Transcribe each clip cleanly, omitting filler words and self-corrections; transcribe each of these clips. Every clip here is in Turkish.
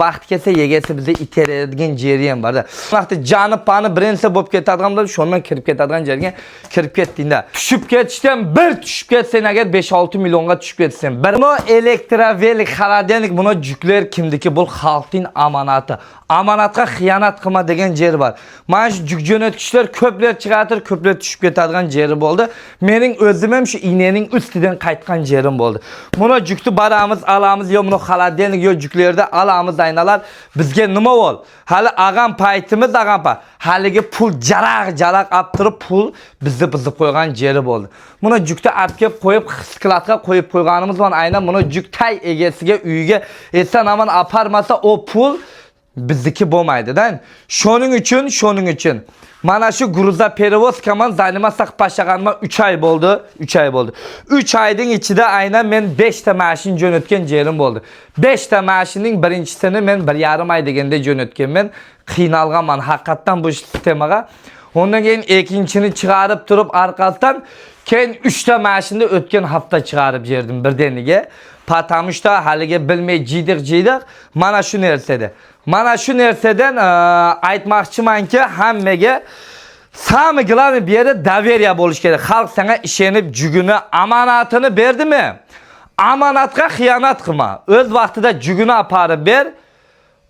vaqt kelsa yegasi bizni iteradigan jeriyam bor-da. Vaqtda joni pani birinchi bo'lib ketadiganlar shundan kirib ketadigan jerga kirib ketdingda. Tushib ketishdan bir tushib ketsen agar 5-6 millionga tushib ketsen. Buni elektrovelik, xolodilnik buni juklar kimniki? Bu xalqning amonati. Amonatga xiyonat qilma degan yer bor. Mana shu juk jo'natkichlar ko'plar chiqatir, ko'plar tushib ketadigan yeri bo'ldi. Mening o'zim ham shu inening ustidan qaytgan yerim bo'ldi. Buni jukni baramiz, alamiz yo buni xolodilnik yo juklarda alamiz aynalar bizga nima bo'l? Hali ag'am paytimiz ag'am pa. Haligi pul jaraq olib turib pul bizni buzib qo'ygan yeri bo'ldi. Buni jukni olib kelib qo'yib skladga qo'yib qo'yganimiz bilan aynan buni juk tay egasiga uyiga esan aman aparmasa o pul bizdeki bo'lmaydi-da. Shuning uchun mana shu Gruza perevozkaman zanimasak başlaganma 3 ay bo'ldi. 3 ayning ichida aynan men 5 ta mashin jo'natgan yerim bo'ldi. 5 ta mashinning birinchisini men 1,5 ay deganda jo'natganman. Qiynalganman haqiqatan bu sistemaga. Ondan keyin ikkinchini chiqarib turib orqasidan keyin 3 ta mashinni o'tgan hafta chiqarib berdim birdaniga. Patamışda haligi bilmay jiydiq mana shu narsada. Mana shu narsadan aytmoqchimanki, hammaga sami glавный bir yere daveriya bo'lish kerak. Xalq senga ishonib jugini, amonatini berdimi? Amonatga xiyonat qilma. O'z vaqtida jugini aparib ber,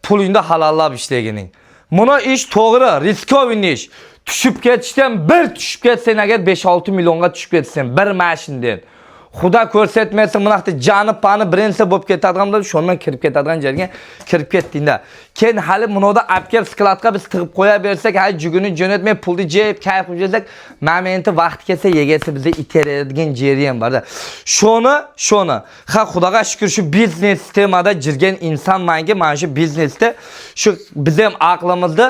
pulingda halollab ishlagining. Buni ish to'g'ri, riskovin ish. Tushib ketishdan bir tushib ketsen agar 5-6 millionga tushib ketsen bir mashindan. Xudo ko'rsatmasin bunaqda joni pani birinchi bo'lib ketadiganlar shundan kirib ketadigan yerga kirib ketdingda. Keyin hali bunida apkel skladga biz tig'ib qo'ya bersak, hay jugini jo'natmay pulni jeb kayf qilsak, momenti vaqt kelsa yegasi bizni iteradigan yeri ham bor-da. Shuni ha Xudoga shukr shu biznes sistemada jirgan insonmanki, mana shu biznesda shu biz ham aqlimizda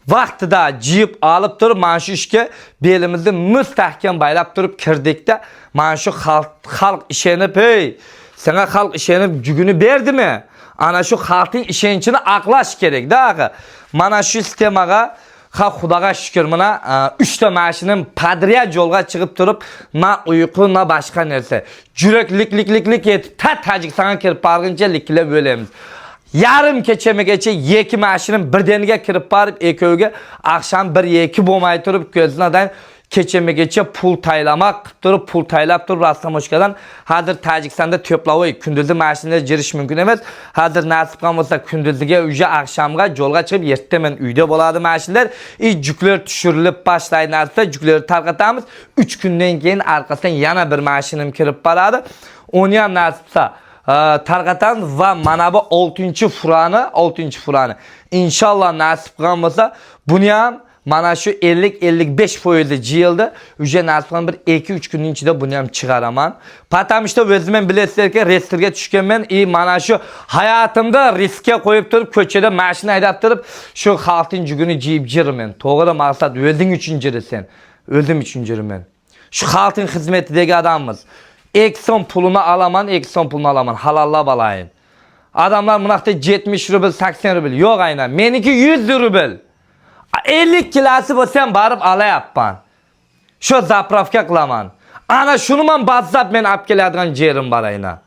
vaqtida jiyib olib turib mana shu ishga belimizni mustahkam baylab turib kirdikda mana shu xalq ishonib, hey, senga xalq ishonib jugini berdimi? Ana shu xalqning ishonchini aqlash kerak-da. Mana shu sistemaga Xudoga shukr mana 3 ta mashinim padriya yo'lga chiqib turib, na uyqu, na boshqa narsa. Juraklik etib Tojikistonga kirib borguncha liklab bo'lamiz. Yarım keçemagacha 2 mashinim birdaniga kirib borib, ekoviga akşam 1-2 bo'lmay turib ko'zinadan keçemagacha pul taylamak turib, pul taylab turib Rastamoshkadan hozir Tojikistonda to'plavoy kunduzi mashinlar jirish mumkin emas. Hozir nasib qilmasa kunduziga uja akşamga yo'lga chiqib ertaman uyda bo'ladi mashinlar. Juklar tushirilib boshlaydi narsa, juklarni tarqatamiz. 3 kundan keyin orqasidan yana bir mashinim kirib boradi. Uni ham nasibsa tarqatan va mana bu 6-furani inshaalloh nasib qilmasa buni ham mana shu 50-55% jiyildi. Uje nasib qilgan bir 2-3 kunning ichida buni ham chiqaraman. Patamishda o'zim ham bilasizlarki, riskga tushganman. Mana shu hayotimda riskga qo'yib turib, ko'chada mashina haydab turib, shu xalqning jugini jiyib jiraman. To'g'ri maqsad o'zing uchun jirasan. O'zim uchun jiraman. Shu xalqning xizmatidagi odammiz. Ekson pulunu alaman, halallab alayım. Adamlar bunaqda 70 rubl, 80 rubl. Yo'q aynan. Meniki 100 rubl. 50 kilosi bo'lsam barib alayapman. Shu zapravka qilaman. Ana shuni men bazzab men olib keladigan yerim bor aynan.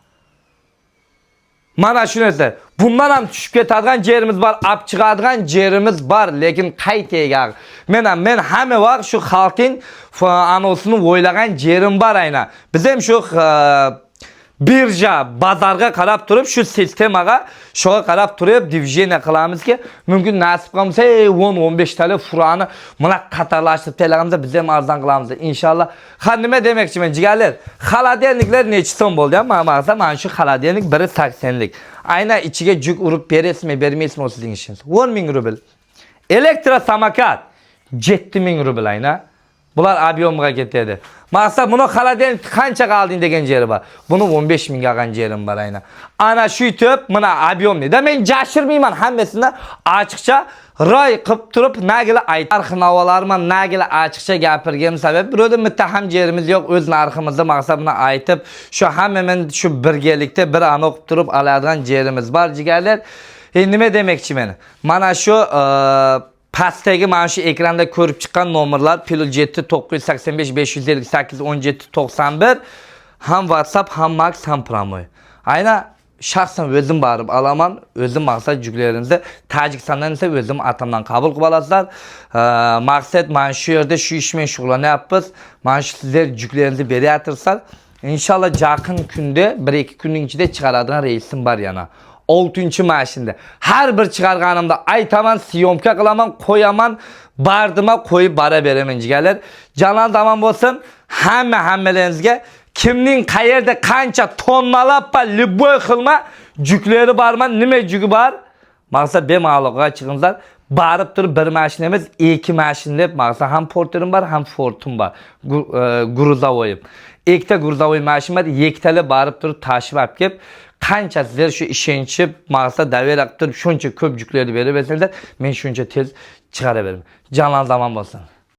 Mana shu narsa. Bundan ham tushib ketadigan yerimiz bor, olib chiqadigan yerimiz bor, lekin qaytaga. Men hamma vaqt shu xalqning anosini o'ylagan yerim bor aynan. Biz ham shu birja, bozorga qarab turib, shu sistemaga shoga qarab turib diviziyya qilamizki, mumkin nasib qilsa 10-15 tali furani mana qatorlashtirib taylagamizda biz ham arzon qilamiz inshaalloh. Ha nima demoqchiman jigarlar? Xolodilniklar necha so'm bo'ldi? Mana shu xolodilnik biri 80lik. Aynan ichiga juk urib bermaysizmi sizning ishingiz? 10,000 rubl. Elektrosamokat 7,000 rubl aynan. Bular abyomga ketadi. Maqsad buni xolodilnik qancha qalding degan yeri bor. Buni 15,000 ga olgan yerim bor aynan. Ana shu tip mana abyomni. Da men jashirmayman hammasini ochiqcha roy qilib turib, nagila ayt. Narxi-navolarman nagila ochiqcha gapirganim sabab biroda muttaham yerimiz yo'q, o'z narximizni maqsadini aytib, shu hammamen shu birgalikda bir an o'qib turib oladigan yerimiz bor jigarlar. Nima demoqchiman? Mana shu pastdagi mana shu ekranda ko'rib chiqqan nomerlar +7 985 558 17 91 ham WhatsApp, ham Max, ham Promoy. Aynan şahsen özüm barıp alaman, özüm maksat yüklerinizi. Tacikistan'dan ise özüm atamdan kabul kılıp alasılar. Maksat man şu yerde şu işmen şuğla ne yapız? Man şu sizler yüklerinizi beri atırsar. İnşallah yakın günde, 1-2 günün içinde çıkaradığın reisim var yana. 6. maaşında. Her bir çıkarganımda aytaman, siyomka kılaman, koyaman, bardıma koyup bara veremen cigerler. Canan zaman olsun, hammelerinizge kimnin kayerde kança tonmalap liboy kılma cükleri barman, nime cükü bar? Maksat benim ağlığa çıkınızlar. Barıp durup bir maaşın emez, 2 maaşın hep maksat hem porterim var hem fortum var. Gruzavoyum. İlkte Gruzavoy maaşım var, yekteli barıp durup taşıp alıp kep. Kança sizler şu işençip maksat davet aktarıp şunca köp cükleri verir, ben şunca tez çıkarabilirim. Canlan zaman olsun.